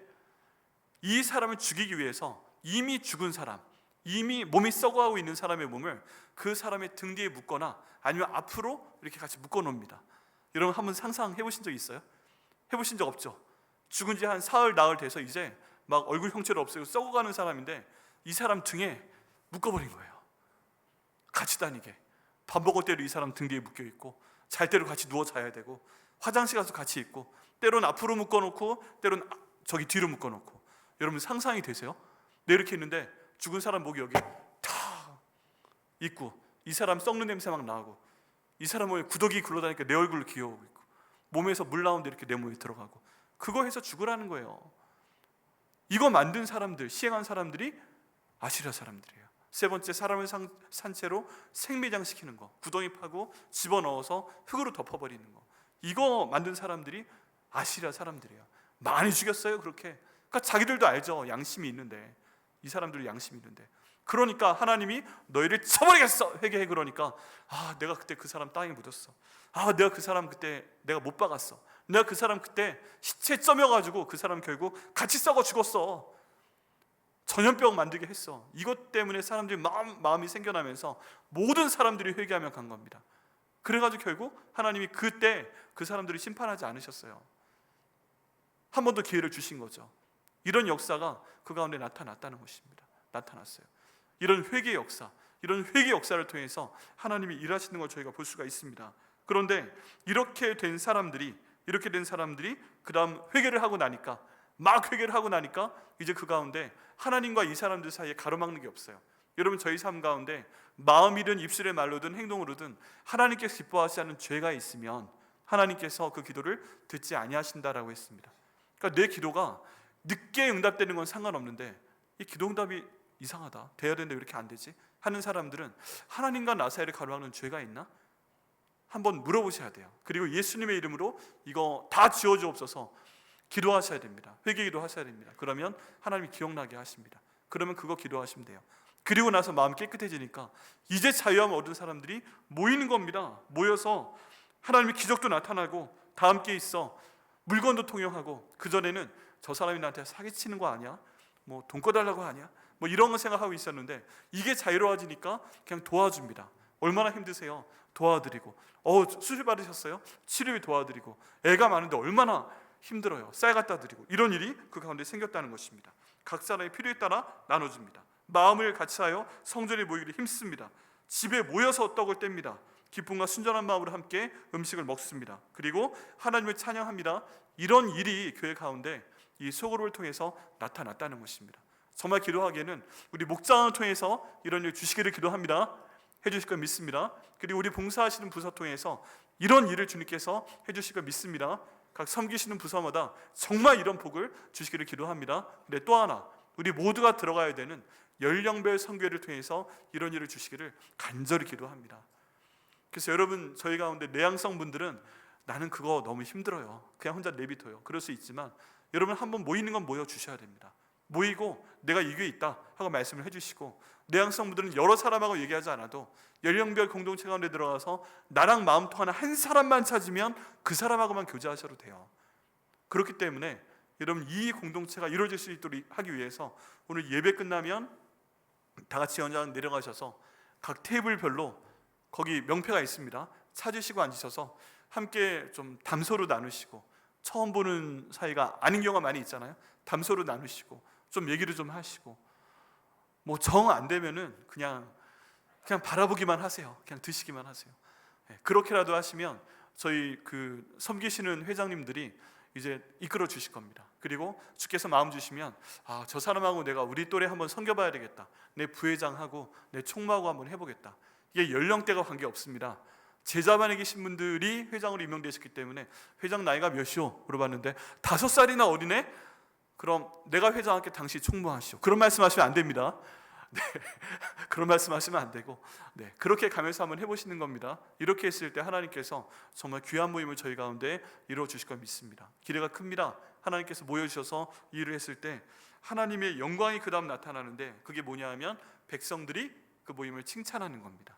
이 사람을 죽이기 위해서 이미 죽은 사람, 이미 몸이 썩어가고 있는 사람의 몸을 그 사람의 등 뒤에 묶거나 아니면 앞으로 이렇게 같이 묶어놓습니다. 여러분 한번 상상해 보신 적 있어요? 해보신 적 없죠? 죽은 지 한 사흘 나흘 돼서 이제 막 얼굴 형체를 없애고 썩어가는 사람인데 이 사람 등에 묶어버린 거예요. 같이 다니게. 밥 먹을 때도 이 사람 등 뒤에 묶여있고 잘 때로 같이 누워 자야 되고 화장실 가서 같이 있고 때로는 앞으로 묶어놓고 때로는 저기 뒤로 묶어놓고. 여러분 상상이 되세요? 내 이렇게 있는데 죽은 사람 목이 여기 탁 있고, 이 사람 썩는 냄새 막 나고, 이 사람 몸에 구더기 굴러다니까 내 얼굴을 기어오고 있고, 몸에서 물 나오는데 이렇게 내 몸에 들어가고, 그거 해서 죽으라는 거예요. 이거 만든 사람들, 시행한 사람들이 아시리아 사람들이에요. 세 번째, 사람을 산채로 생매장시키는 거, 구덩이 파고 집어넣어서 흙으로 덮어버리는 거, 이거 만든 사람들이 아시리아 사람들이에요. 많이 죽였어요. 그렇게. 그러니까 자기들도 알죠. 양심이 있는데, 이 사람들 양심이 있는데, 그러니까 하나님이 너희를 쳐버리겠어 회개해. 그러니까 내가 그때 그 사람 땅에 묻었어. 내가 그 사람 그때 내가 못 박았어. 내가 그 사람 그때 시체 쪄며가지고 그 사람 결국 같이 썩어 죽었어. 전염병 만들게 했어. 이것 때문에 사람들이 마음이 생겨나면서 모든 사람들이 회개하며 간 겁니다. 그래가지고 결국 하나님이 그때 그 사람들을 심판하지 않으셨어요. 한 번 더 기회를 주신 거죠. 이런 역사가 그 가운데 나타났다는 것입니다. 나타났어요. 이런 회개 역사, 이런 회개 역사를 통해서 하나님이 일하시는 걸 저희가 볼 수가 있습니다. 그런데 이렇게 된 사람들이 그 다음 회개를 하고 나니까, 막 회개를 하고 나니까 이제 그 가운데 하나님과 이 사람들 사이에 가로막는 게 없어요. 여러분, 저희 삶 가운데 마음이든 입술의 말로든 행동으로든 하나님께서 기뻐하지 않는 죄가 있으면 하나님께서 그 기도를 듣지 아니하신다라고 했습니다. 그러니까 내 기도가 늦게 응답되는 건 상관없는데 이 기도 응답이 이상하다, 돼야 되는데 왜 이렇게 안 되지? 하는 사람들은 하나님과 나 사이를 가로막는 죄가 있나? 한번 물어보셔야 돼요. 그리고 예수님의 이름으로 이거 다 지워주옵소서 기도하셔야 됩니다. 회개기도 하셔야 됩니다. 그러면 하나님이 기억나게 하십니다. 그러면 그거 기도하시면 돼요. 그리고 나서 마음 깨끗해지니까 이제 자유함을 얻은 사람들이 모이는 겁니다. 모여서 하나님의 기적도 나타나고 다 함께 있어 물건도 통용하고, 그전에는 저 사람이 나한테 사기치는 거 아니야? 뭐 돈 꺼달라고 하냐? 뭐 이런 거 생각하고 있었는데 이게 자유로워지니까 그냥 도와줍니다. 얼마나 힘드세요? 도와드리고, 수술 받으셨어요? 치료비 도와드리고, 애가 많은데 얼마나 힘들어요. 쌀 갖다 드리고, 이런 일이 그 가운데 생겼다는 것입니다. 각 사람의 필요에 따라 나눠줍니다. 마음을 같이 하여 성전에 모이기를 힘씁니다. 집에 모여서 떡을 뗍니다. 기쁨과 순전한 마음으로 함께 음식을 먹습니다. 그리고 하나님을 찬양합니다. 이런 일이 교회 가운데 이 소그룹을 통해서 나타났다는 것입니다. 정말 기도하기에는 우리 목장을 통해서 이런 일 주시기를 기도합니다. 해주실 걸 믿습니다. 그리고 우리 봉사하시는 부서 통해서 이런 일을 주님께서 해주실 걸 믿습니다. 각 섬기시는 부서마다 정말 이런 복을 주시기를 기도합니다. 근데 또 하나, 우리 모두가 들어가야 되는 연령별 선교회를 통해서 이런 일을 주시기를 간절히 기도합니다. 그래서 여러분, 저희 가운데 내향성 분들은 나는 그거 너무 힘들어요, 그냥 혼자 내비둬요, 그럴 수 있지만 여러분 한번 모이는 건 모여주셔야 됩니다. 모이고 내가 이 교회에 있다 하고 말씀을 해주시고, 내향성 분들은 여러 사람하고 얘기하지 않아도 연령별 공동체 가운데 들어가서 나랑 마음 통하는 한 사람만 찾으면 그 사람하고만 교제하셔도 돼요. 그렇기 때문에 여러분, 이 공동체가 이루어질 수 있도록 하기 위해서 오늘 예배 끝나면 다 같이 연장 내려가셔서 각 테이블별로 거기 명패가 있습니다. 찾으시고 앉으셔서 함께 좀 담소를 나누시고, 처음 보는 사이가 아닌 경우가 많이 있잖아요. 담소를 나누시고 좀 얘기를 좀 하시고, 뭐 정 안 되면은 그냥 바라보기만 하세요. 그냥 드시기만 하세요. 그렇게라도 하시면 저희 그 섬기시는 회장님들이 이제 이끌어 주실 겁니다. 그리고 주께서 마음 주시면 저 사람하고 내가 우리 또래 한번 섬겨봐야 되겠다, 내 부회장하고 내 총무하고 한번 해보겠다. 이게 연령대가 관계없습니다. 제자반에 계신 분들이 회장으로 임명되셨기 때문에 회장 나이가 몇이요? 물어봤는데 5살이나 어리네? 그럼 내가 회장할게, 당시 총무하시오. 그런 말씀하시면 안 됩니다. 네, 그런 말씀하시면 안 되고, 그렇게 가면서 한번 해보시는 겁니다. 이렇게 했을 때 하나님께서 정말 귀한 모임을 저희 가운데 이루어 주실 걸 믿습니다. 기대가 큽니다. 하나님께서 모여주셔서 이 일을 했을 때 하나님의 영광이 그 다음 나타나는데, 그게 뭐냐 하면 백성들이 그 모임을 칭찬하는 겁니다.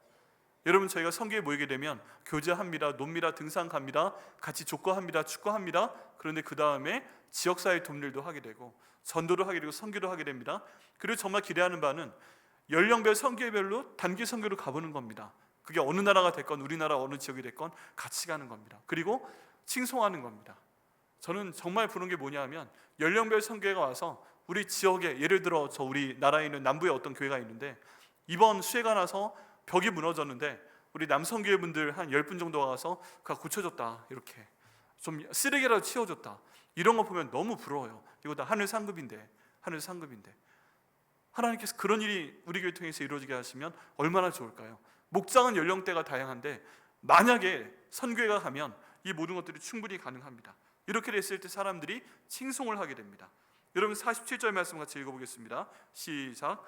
여러분, 저희가 성교에 모이게 되면 교제합니다, 놉니다, 등산 갑니다, 같이 족구합니다, 축구합니다. 그런데 그 다음에 지역사회 돕일도 하게 되고, 전도를 하게 되고, 선교도 하게 됩니다. 그리고 정말 기대하는 바는 연령별 선교별로 단기 선교를 가보는 겁니다. 그게 어느 나라가 됐건 우리나라 어느 지역이 됐건 같이 가는 겁니다. 그리고 칭송하는 겁니다. 저는 정말 부른 게 뭐냐 하면, 연령별 선교회가 와서 우리 지역에, 예를 들어 저 우리 나라에 있는 남부에 어떤 교회가 있는데 이번 수해가 나서 벽이 무너졌는데 우리 남성교회 분들 한 10분 정도가 가서 그가 고쳐줬다, 이렇게 좀 쓰레기라도 치워줬다, 이런 거 보면 너무 부러워요. 이거 다 하늘 상급인데. 하나님께서 그런 일이 우리 교회 통해서 이루어지게 하시면 얼마나 좋을까요? 목장은 연령대가 다양한데 만약에 선교회가 가면 이 모든 것들이 충분히 가능합니다. 이렇게 됐을 때 사람들이 칭송을 하게 됩니다. 여러분 47절 말씀 같이 읽어보겠습니다. 시작.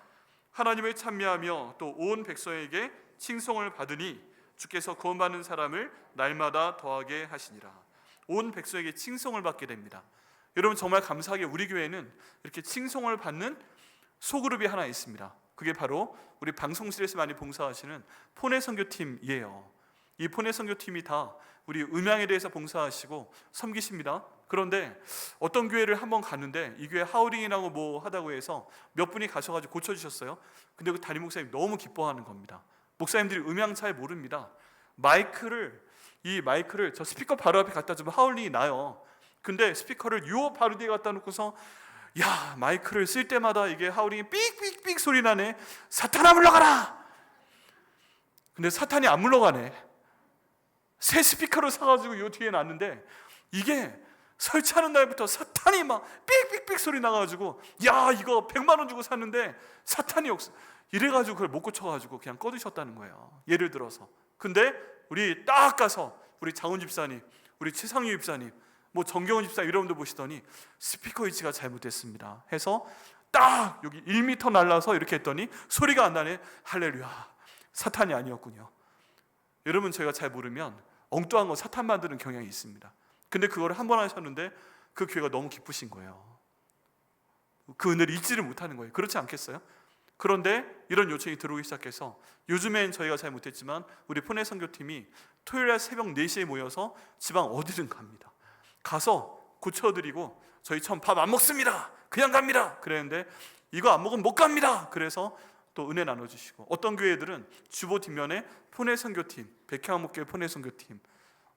하나님을 찬미하며 또 온 백성에게 칭송을 받으니 주께서 구원받는 사람을 날마다 더하게 하시니라. 온 백성에게 칭송을 받게 됩니다. 여러분 정말 감사하게 우리 교회는 이렇게 칭송을 받는 소그룹이 하나 있습니다. 그게 바로 우리 방송실에서 많이 봉사하시는 포내 선교팀이에요. 이 포내 선교팀이 다 우리 음향에 대해서 봉사하시고 섬기십니다. 그런데 어떤 교회를 한번 갔는데 이 교회 하우링이라고 뭐 하다고 해서 몇 분이 가셔가지고 고쳐주셨어요. 근데 그 담임 목사님 너무 기뻐하는 겁니다. 목사님들이 음향 잘 모릅니다. 이 마이크를 저 스피커 바로 앞에 갖다 주면 하울링이 나요. 근데 스피커를 요 바로 뒤에 갖다 놓고서 야, 마이크를 쓸 때마다 이게 하울링이 삑삑삑 소리 나네. 사탄아 물러가라. 근데 사탄이 안 물러가네. 새 스피커를 사가지고 요 뒤에 놨는데 이게 설치하는 날부터 사탄이 막 삑삑삑 소리 나가지고 야, 이거 100만 원 주고 샀는데 사탄이 없어. 이래가지고 그걸 못 고쳐가지고 그냥 꺼두셨다는 거예요. 예를 들어서. 근데 우리 딱 가서 우리 장훈 집사님, 우리 최상유 집사님, 뭐 정경훈 집사 이런 분들 보시더니 스피커 위치가 잘못됐습니다 해서 딱 여기 1m 날라서 이렇게 했더니 소리가 안 나네. 할렐루야, 사탄이 아니었군요. 여러분 저희가 잘 모르면 엉뚱한 거 사탄 만드는 경향이 있습니다. 근데 그거를 한 번 하셨는데 그 교회가 너무 기쁘신 거예요. 그 은혜를 잊지를 못하는 거예요. 그렇지 않겠어요? 그런데 이런 요청이 들어오기 시작해서 요즘엔 저희가 잘 못했지만 우리 포내 선교팀이 토요일날 새벽 4시에 모여서 지방 어디든 갑니다. 가서 고쳐드리고 저희 처음 밥 안 먹습니다. 그냥 갑니다. 그랬는데 이거 안 먹으면 못 갑니다. 그래서 또 은혜 나눠주시고 어떤 교회들은 주보 뒷면에 포내 선교팀, 백향목교회 포내 선교팀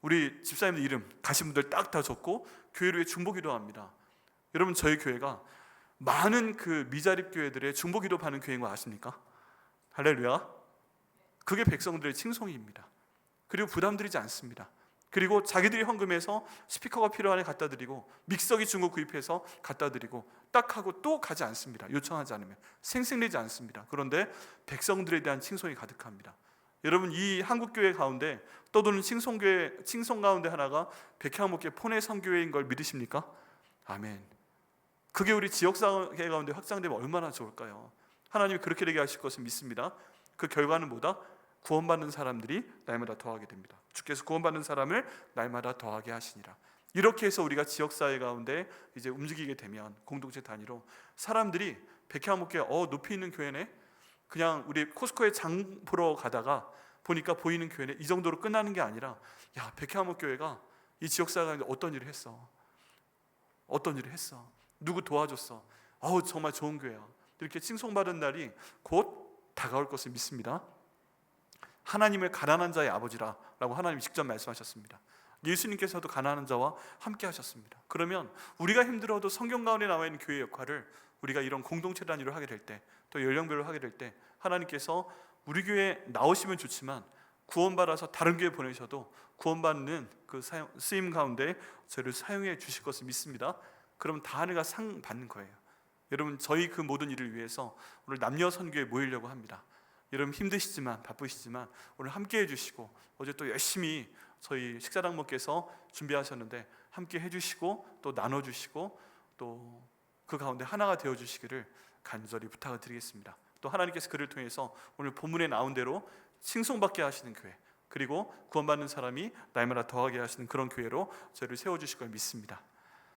우리 집사님들 이름 가신 분들 딱 다 적고 교회를 위해 중보기도 합니다. 여러분 저희 교회가 많은 그 미자립 교회들의 중보기도 받는 교회인 거 아십니까? 할렐루야. 그게 백성들의 칭송입니다. 그리고 부담드리지 않습니다. 그리고 자기들이 헌금해서 스피커가 필요하니 갖다 드리고 믹서기 중고 구입해서 갖다 드리고 딱 하고 또 가지 않습니다. 요청하지 않으면 생색내지 않습니다. 그런데 백성들에 대한 칭송이 가득합니다. 여러분 이 한국교회 가운데 떠도는 칭송 가운데 하나가 백향목교회 포내 선교회인 걸 믿으십니까? 아멘. 그게 우리 지역사회 가운데 확장되면 얼마나 좋을까요? 하나님이 그렇게 되게 하실 것을 믿습니다. 그 결과는 뭐다? 구원받는 사람들이 날마다 더하게 됩니다. 주께서 구원받는 사람을 날마다 더하게 하시니라. 이렇게 해서 우리가 지역사회 가운데 이제 움직이게 되면 공동체 단위로 사람들이 백향목교회 높이 있는 교회네, 그냥 우리 코스코에 장 보러 가다가 보니까 보이는 교회네, 이 정도로 끝나는 게 아니라 야, 백향목교회가 이 지역사회 가운데 어떤 일을 했어, 누구 도와줬어, 정말 좋은 교회야, 이렇게 칭송받은 날이 곧 다가올 것을 믿습니다. 하나님을 가난한 자의 아버지라고 하나님이 직접 말씀하셨습니다. 예수님께서도 가난한 자와 함께 하셨습니다. 그러면 우리가 힘들어도 성경 가운데 나와 있는 교회의 역할을 우리가 이런 공동체 단위로 하게 될 때, 또 연령별로 하게 될 때 하나님께서 우리 교회에 나오시면 좋지만 구원받아서 다른 교회에 보내셔도 구원받는 그 쓰임 가운데 저를 사용해 주실 것을 믿습니다. 그러면 다 하늘가 상 받는 거예요. 여러분 저희 그 모든 일을 위해서 오늘 남녀 선교에 모이려고 합니다. 여러분 힘드시지만 바쁘시지만 오늘 함께 해주시고, 어제 또 열심히 저희 식사당목께서 준비하셨는데 함께 해주시고 또 나눠주시고 또 그 가운데 하나가 되어주시기를 간절히 부탁을 드리겠습니다. 또 하나님께서 그를 통해서 오늘 본문에 나온 대로 칭송받게 하시는 교회, 그리고 구원받는 사람이 날마다 더하게 하시는 그런 교회로 저희를 세워주실 걸 믿습니다.